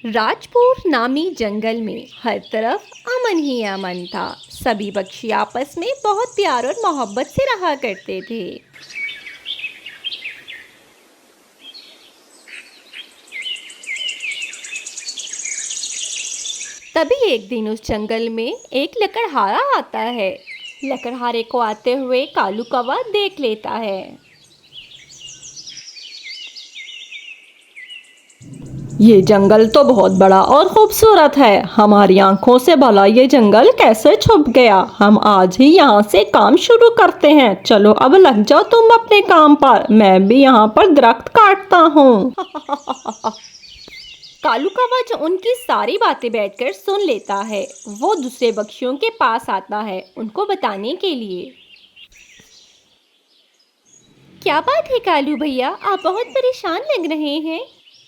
राजपुर नामी जंगल में हर तरफ अमन ही अमन था। सभी पक्षी आपस में बहुत प्यार और मोहब्बत से रहा करते थे। तभी एक दिन उस जंगल में एक लकड़हारा आता है। लकड़हारे को आते हुए कालू कौवा देख लेता है। ये जंगल तो बहुत बड़ा और खूबसूरत है। हमारी आंखों से भला ये जंगल कैसे छुप गया। हम आज ही यहाँ से काम शुरू करते हैं। चलो अब लग जाओ तुम अपने काम पर। मैं भी यहाँ पर दरख्त काटता हूँ। कालू कौवा जो उनकी सारी बातें बैठकर सुन लेता है, वो दूसरे पक्षियों के पास आता है उनको बताने के लिए। क्या बात है कालू भैया, आप बहुत परेशान लग रहे हैं।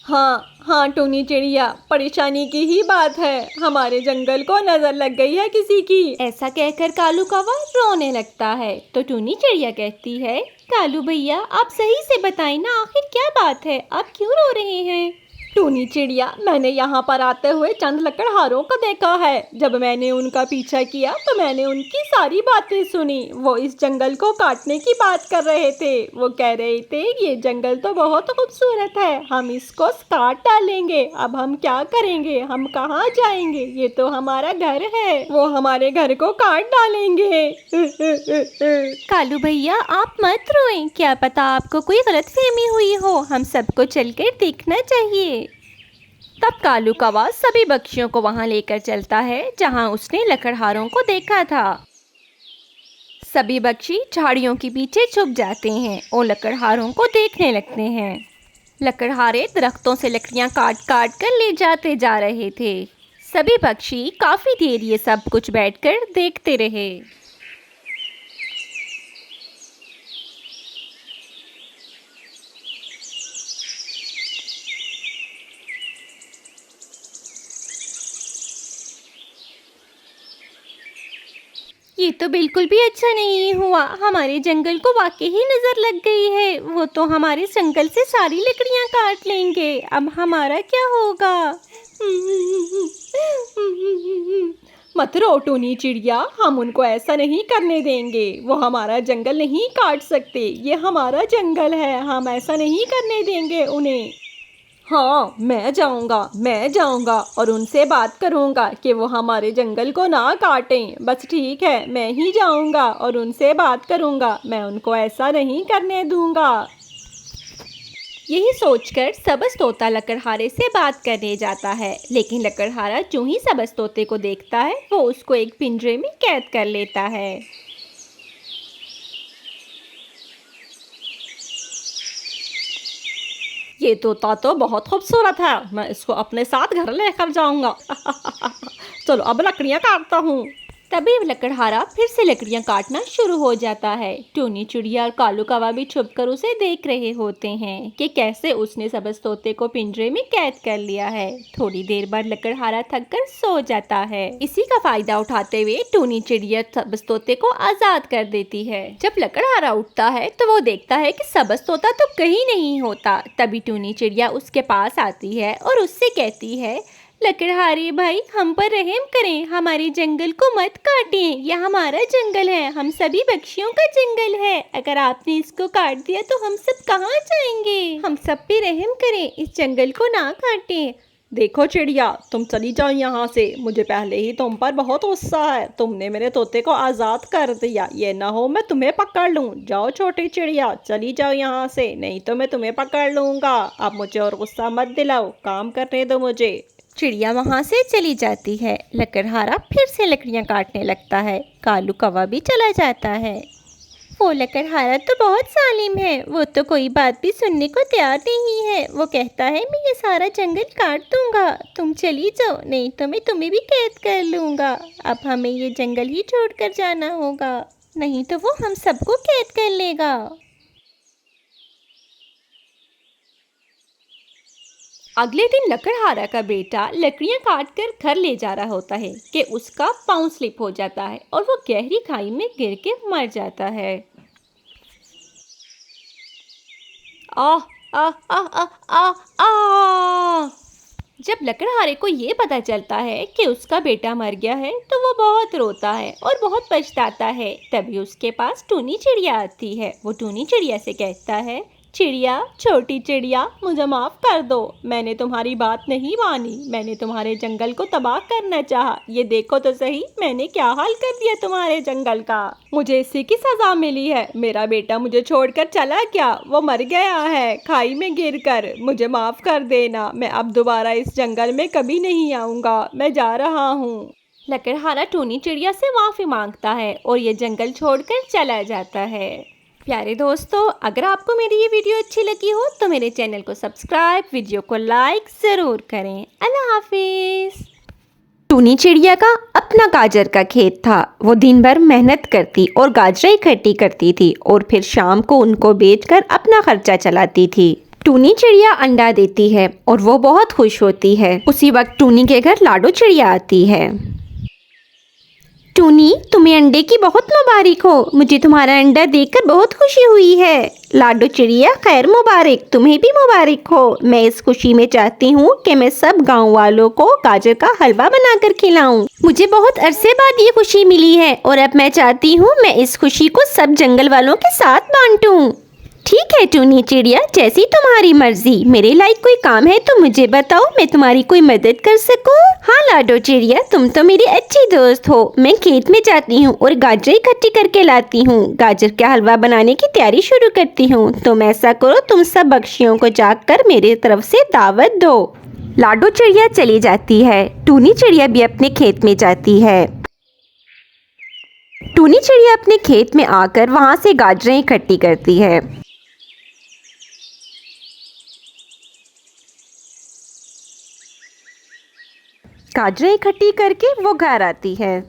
हाँ हाँ टूनी चिड़िया, परेशानी की ही बात है। हमारे जंगल को नजर लग गई है किसी की। ऐसा कहकर कालू कौवा रोने लगता है तो टूनी चिड़िया कहती है, कालू भैया आप सही से बताएं ना, आखिर क्या बात है, आप क्यों रो रहे हैं। टूनी चिड़िया, मैंने यहाँ पर आते हुए चंद लकड़हारों को देखा है। जब मैंने उनका पीछा किया तो मैंने उनकी सारी बातें सुनी। वो इस जंगल को काटने की बात कर रहे थे। वो कह रहे थे ये जंगल तो बहुत खूबसूरत है, हम इसको काट डालेंगे। अब हम क्या करेंगे, हम कहाँ जाएंगे, ये तो हमारा घर है। वो हमारे घर को काट डालेंगे। कालू भैया आप मत रोएं, क्या पता आपको कोई गलतफहमी हुई हो, हम सबको चलकर देखना चाहिए। तब कालू कौवा सभी पक्षियों को वहां लेकर चलता है जहां उसने लकड़हारों को देखा था। सभी पक्षी झाड़ियों के पीछे छुप जाते हैं और लकड़हारों को देखने लगते हैं। लकड़हारे दरख्तों से लकड़ियां काट काट कर ले जाते जा रहे थे। सभी पक्षी काफी देर ये सब कुछ बैठकर देखते रहे। ये तो बिल्कुल भी अच्छा नहीं हुआ, हमारे जंगल को वाकई ही नजर लग गई है। वो तो हमारे जंगल से सारी लकड़ियां काट लेंगे, अब हमारा क्या होगा। मत रो टूनी चिड़िया, हम उनको ऐसा नहीं करने देंगे। वो हमारा जंगल नहीं काट सकते, ये हमारा जंगल है, हम ऐसा नहीं करने देंगे उन्हें। हाँ मैं जाऊंगा और उनसे बात करूंगा कि वो हमारे जंगल को ना काटें। बस ठीक है, मैं ही जाऊंगा और उनसे बात करूंगा। मैं उनको ऐसा नहीं करने दूंगा। यही सोचकर सबज तोता लकड़हारे से बात करने जाता है, लेकिन लकड़हारा जो ही सबज तोते को देखता है वो उसको एक पिंजरे में कैद कर लेता है। ये तोता तो बहुत खूबसूरत है, मैं इसको अपने साथ घर लेकर जाऊंगा। चलो अब लकड़ियां काटता हूँ। तभी लकड़हारा फिर से लकड़ियां काटना शुरू हो जाता है। टूनी चिड़िया और कालू कौवा भी छुपकर उसे देख रहे होते हैं कि कैसे उसने सबज तोते को पिंजरे में कैद कर लिया है। थोड़ी देर बाद लकड़हारा थक कर सो जाता है। इसी का फायदा उठाते हुए टूनी चिड़िया सबज तोते को आजाद कर देती है। जब लकड़हारा उठता है तो वो देखता है कि सबज तोता तो कहीं नहीं होता। तभी टूनी चिड़िया उसके पास आती है और उससे कहती है, लकड़हारे भाई हम पर रहम करें, हमारे जंगल को मत काटें, यह हमारा जंगल है, हम सभी पक्षियों का जंगल है। अगर आपने इसको काट दिया तो हम सब कहाँ जाएंगे, हम सब पे रहम करें, इस जंगल को ना काटें। देखो चिड़िया, तुम चली जाओ यहाँ से। मुझे पहले ही तुम पर बहुत गुस्सा है, तुमने मेरे तोते को आज़ाद कर दिया। ये ना हो मैं तुम्हें पकड़ लूँ। जाओ छोटी चिड़िया, चली जाओ यहाँ से, नहीं तो मैं तुम्हें पकड़ लूँगा। अब मुझे और गुस्सा मत दिलाओ, काम करने दो मुझे। चिड़िया वहां से चली जाती है। लकड़हारा फिर से लकड़ियां काटने लगता है। कालू कौवा भी चला जाता है। वो लकड़हारा तो बहुत जालिम है, वो तो कोई बात भी सुनने को तैयार नहीं है। वो कहता है मैं ये सारा जंगल काट दूंगा, तुम चली जाओ, नहीं तो मैं तुम्हें भी कैद कर लूँगा। अब हमें ये जंगल ही छोड़कर जाना होगा, नहीं तो वो हम सबको कैद कर लेगा। अगले दिन लकड़हारा का बेटा लकड़ियां काटकर घर ले जा रहा होता है कि उसका पाँव स्लिप हो जाता है और वो गहरी खाई में गिर के मर जाता है। आह आह आह आह आह आह। जब लकड़हारे को ये पता चलता है कि उसका बेटा मर गया है तो वो बहुत रोता है और बहुत पछताता है। तभी उसके पास टूनी चिड़िया आती है। वो टूनी चिड़िया से कहता है, चिड़िया, छोटी चिड़िया, मुझे माफ़ कर दो। मैंने तुम्हारी बात नहीं मानी। मैंने तुम्हारे जंगल को तबाह करना चाहा। ये देखो तो सही मैंने क्या हाल कर दिया तुम्हारे जंगल का। मुझे इसी की सज़ा मिली है। मेरा बेटा मुझे छोड़कर चला गया, वो मर गया है खाई में गिरकर। मुझे माफ़ कर देना। मैं अब दोबारा इस जंगल में कभी नहीं आऊँगा। मैं जा रहा हूँ। लकड़हारा टूनी चिड़िया से माफ़ी मांगता है और ये जंगल छोड़कर चला जाता है। प्यारे दोस्तों, अगर आपको मेरी ये वीडियो अच्छी लगी हो तो मेरे चैनल को सब्सक्राइब, वीडियो को लाइक ज़रूर करें। अल्लाह हाफिज़। टूनी चिड़िया का अपना गाजर का खेत था। वो दिन भर मेहनत करती और गाजरें इकट्ठी करती थी और फिर शाम को उनको बेचकर अपना खर्चा चलाती थी। टूनी चिड़िया अंडा देती है और वो बहुत खुश होती है। उसी वक्त टूनी के घर लाडो चिड़िया आती है। टूनी, तुम्हें अंडे की बहुत मुबारक हो। मुझे तुम्हारा अंडा देखकर बहुत खुशी हुई है। लाडो चिड़िया, खैर मुबारक, तुम्हें भी मुबारक हो। मैं इस खुशी में चाहती हूँ कि मैं सब गांव वालों को गाजर का हलवा बनाकर खिलाऊं। मुझे बहुत अरसे बाद ये खुशी मिली है और अब मैं चाहती हूँ मैं इस खुशी को सब जंगल वालों के साथ बांटूं। ठीक है टूनी चिड़िया, जैसी तुम्हारी मर्जी। मेरे लायक कोई काम है तो मुझे बताओ, मैं तुम्हारी कोई मदद कर सकूं। हाँ लाडो चिड़िया, तुम तो मेरी अच्छी दोस्त हो। मैं खेत में जाती हूँ और गाजर इकट्ठी करके लाती हूँ। गाजर का हलवा बनाने की तैयारी शुरू करती हूँ। तुम ऐसा करो, तुम सब बख्शियों को जाकर मेरी तरफ से दावत दो। लाडो चिड़िया चली जाती है। टूनी चिड़िया भी अपने खेत में जाती है। टूनी चिड़िया अपने खेत में आकर वहाँ से गाजरें इकट्ठी करती है। गाजरें इकट्ठी करके वो घर आती है।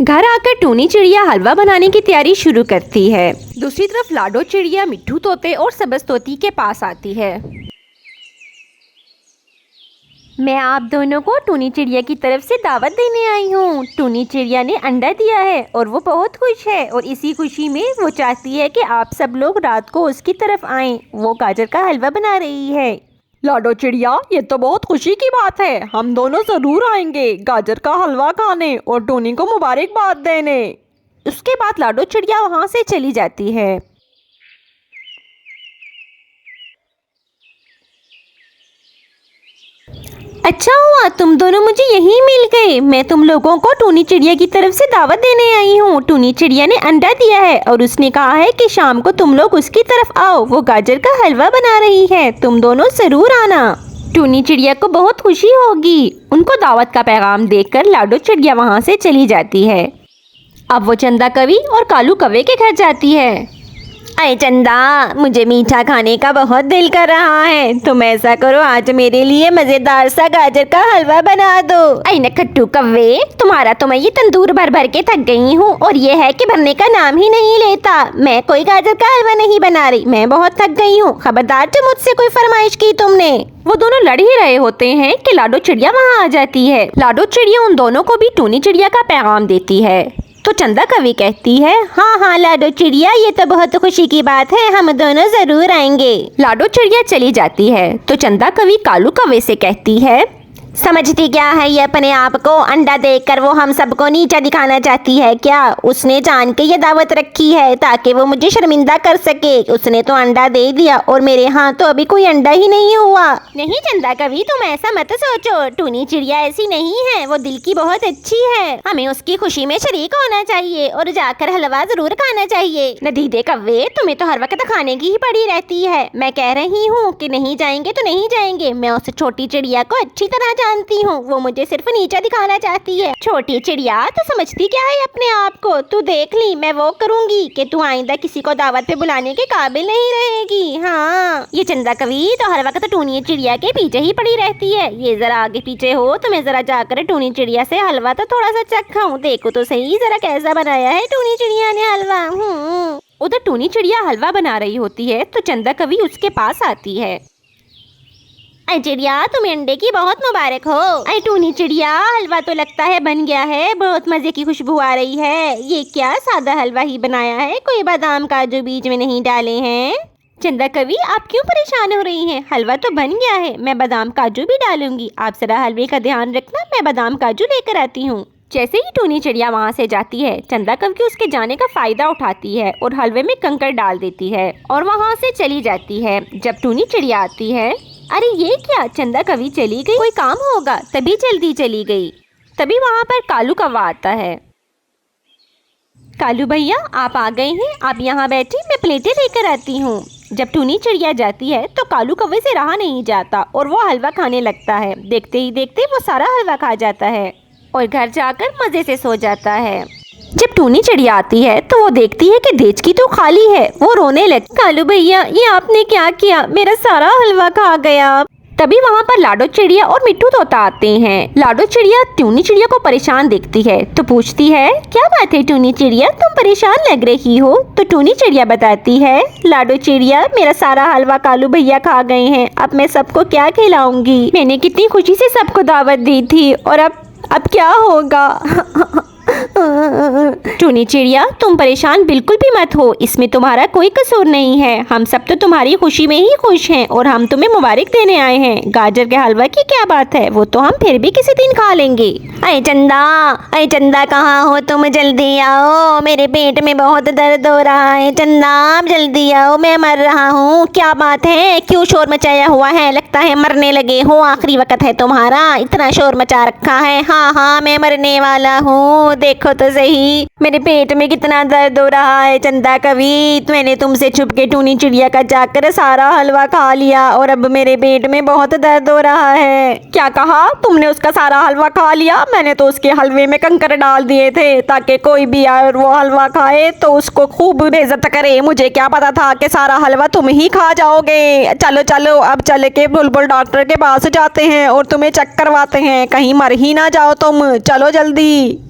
घर आकर टूनी चिड़िया हलवा बनाने की तैयारी शुरू करती है। दूसरी तरफ लाडो चिड़िया मिट्ठू तोते और सबज तोती के पास आती है। मैं आप दोनों को टूनी चिड़िया की तरफ से दावत देने आई हूँ। टूनी चिड़िया ने अंडा दिया है और वो बहुत खुश है और इसी खुशी में वो चाहती है कि आप सब लोग रात को उसकी तरफ आएं। वो गाजर का हलवा बना रही है। लाडो चिड़िया, ये तो बहुत खुशी की बात है। हम दोनों ज़रूर आएंगे गाजर का हलवा खाने और टूनी को मुबारकबाद देने। उसके बाद लाडो चिड़िया वहाँ से चली जाती है। अच्छा हुआ तुम दोनों मुझे यहीं मिल गए। मैं तुम लोगों को टूनी चिड़िया की तरफ से दावत देने आई हूँ। टूनी चिड़िया ने अंडा दिया है और उसने कहा है कि शाम को तुम लोग उसकी तरफ आओ। वो गाजर का हलवा बना रही है, तुम दोनों ज़रूर आना। टूनी चिड़िया को बहुत खुशी होगी। उनको दावत का पैगाम देकर लाडो चिड़िया वहाँ से चली जाती है। अब वो चंदा कवि और कालू कौवे के घर जाती है। अरे चंदा, मुझे मीठा खाने का बहुत दिल कर रहा है। तुम ऐसा करो, आज मेरे लिए मज़ेदार सा गाजर का हलवा बना दो। अरे नखट्टू कव्वे, तुम्हारा तो मैं ये तंदूर भर भर के थक गई हूँ और ये है कि भरने का नाम ही नहीं लेता। मैं कोई गाजर का हलवा नहीं बना रही, मैं बहुत थक गई हूँ। खबरदार जो मुझसे कोई फरमाइश की तुमने। वो दोनों लड़ ही रहे होते हैं कि लाडो चिड़िया वहाँ आ जाती है। लाडो चिड़िया उन दोनों को भी टूनी चिड़िया का पैगाम देती है। तो चंदा कवि कहती है, हाँ हाँ लाडो चिड़िया, ये तो बहुत खुशी की बात है। हम दोनों जरूर आएंगे। लाडो चिड़िया चली जाती है तो चंदा कवि कालू कौवे से कहती है, समझती क्या है ये अपने आप को? अंडा देकर वो हम सबको नीचा दिखाना चाहती है क्या? उसने जान के ये दावत रखी है ताकि वो मुझे शर्मिंदा कर सके। उसने तो अंडा दे दिया और मेरे यहाँ तो अभी कोई अंडा ही नहीं हुआ। नहीं चंदा कवि, तुम ऐसा मत सोचो। टूनी चिड़िया ऐसी नहीं है, वो दिल की बहुत अच्छी है। हमें उसकी खुशी में शरीक होना चाहिए और जाकर हलवा जरूर खाना चाहिए। नदीदे कव्वे, तुम्हें तो हर वक्त खाने की ही पड़ी रहती है। मैं कह रही हूँ कि नहीं जाएंगे तो नहीं जाएंगे। मैं उस छोटी चिड़िया को अच्छी तरह जानती हूँ, वो मुझे सिर्फ नीचा दिखाना चाहती है। छोटी चिड़िया, तू समझती क्या है अपने आप को? तू देख ली, मैं वो करूँगी कि तू आइंदा किसी को दावत पे बुलाने के काबिल नहीं रहेगी। हाँ, ये चंदा कवि तो हर वक्त टूनी चिड़िया के पीछे ही पड़ी रहती है। ये जरा आगे पीछे हो तो मैं जरा जाकर टूनी चिड़िया से हलवा तो थोड़ा सा चखाऊं। देखो तो सही जरा कैसा बनाया है टूनी चिड़िया ने हलवा। उधर टूनी चिड़िया हलवा बना रही होती है तो चंदा कवि उसके पास आती है। अरे चिड़िया, तुम्हें अंडे की बहुत मुबारक हो। अरे टूनी चिड़िया, हलवा तो लगता है बन गया है। बहुत मजे की खुशबू आ रही है। ये क्या सादा हलवा ही बनाया है? कोई बादाम काजू बीज में नहीं डाले हैं? चंदा कवि, आप क्यों परेशान हो रही हैं? हलवा तो बन गया है, मैं बादाम काजू भी डालूंगी। आप जरा हलवे का ध्यान रखना, मैं बादाम काजू लेकर आती हूँ। जैसे ही टूनी चिड़िया वहाँ से जाती है, चंदा कवि उसके जाने का फायदा उठाती है और हलवे में कंकड़ डाल देती है और वहाँ से चली जाती है। जब टूनी चिड़िया आती है, अरे ये क्या, चंदा कवि चली गई, कोई काम होगा तभी जल्दी चली गई। तभी वहाँ पर कालू कौवा आता है। कालू भैया, आप आ गए हैं, आप यहाँ बैठे, मैं प्लेटें लेकर आती हूँ। जब टूनी चिड़िया जाती है तो कालू कौवे से रहा नहीं जाता और वो हलवा खाने लगता है। देखते ही देखते वो सारा हलवा खा जाता है और घर जाकर मज़े से सो जाता है। जब टूनी चिड़िया आती है तो वो देखती है कि देचकी तो खाली है। वो रोने लगती, कालू भैया, ये आपने क्या किया, मेरा सारा हलवा खा गया। तभी वहाँ पर लाडो चिड़िया और मिट्टू तोता आते हैं। लाडो चिड़िया टूनी चिड़िया को परेशान देखती है तो पूछती है, क्या बात है टूनी चिड़िया, तुम परेशान लग रही हो? तो टूनी चिड़िया बताती है, लाडो चिड़िया, मेरा सारा हलवा कालू भैया खा गए हैं, अब मैं सबको क्या खिलाऊंगी? मैंने कितनी खुशी से सबको दावत दी थी और अब क्या होगा? टूनी चिड़िया, तुम परेशान बिल्कुल भी मत हो, इसमें तुम्हारा कोई कसूर नहीं है। हम सब तो तुम्हारी खुशी में ही खुश हैं और हम तुम्हें मुबारक देने आए हैं। गाजर के हलवा की क्या बात है, वो तो हम फिर भी किसी दिन खा लेंगे। अरे चंदा कहाँ हो तुम, जल्दी आओ, मेरे पेट में बहुत दर्द हो रहा है। चंदा आप जल्दी आओ, मैं मर रहा हूँ। क्या बात है, क्यों शोर मचाया हुआ है? लगता है मरने लगे हो, आखिरी वक्त है तुम्हारा, इतना शोर मचा रखा है। हाँ, मैं मरने वाला हूँ, देखो तो सही मेरे पेट में कितना दर्द हो रहा है। चंदा कवि, मैंने तुमसे छुप के टूनी चिड़िया का जाकर सारा हलवा खा लिया और अब मेरे पेट में बहुत दर्द हो रहा है। क्या कहा तुमने? उसका सारा हलवा खा लिया? मैंने तो उसके हलवे में कंकड़ डाल दिए थे ताकि कोई भी आए और वो हलवा खाए तो उसको खूब बेइज्जत करे। मुझे क्या पता था कि सारा हलवा तुम ही खा जाओगे। चलो अब चल के बुलबुल डॉक्टर के पास जाते हैं और तुम्हें चेक करवाते हैं, कहीं मर ही ना जाओ तुम। चलो जल्दी।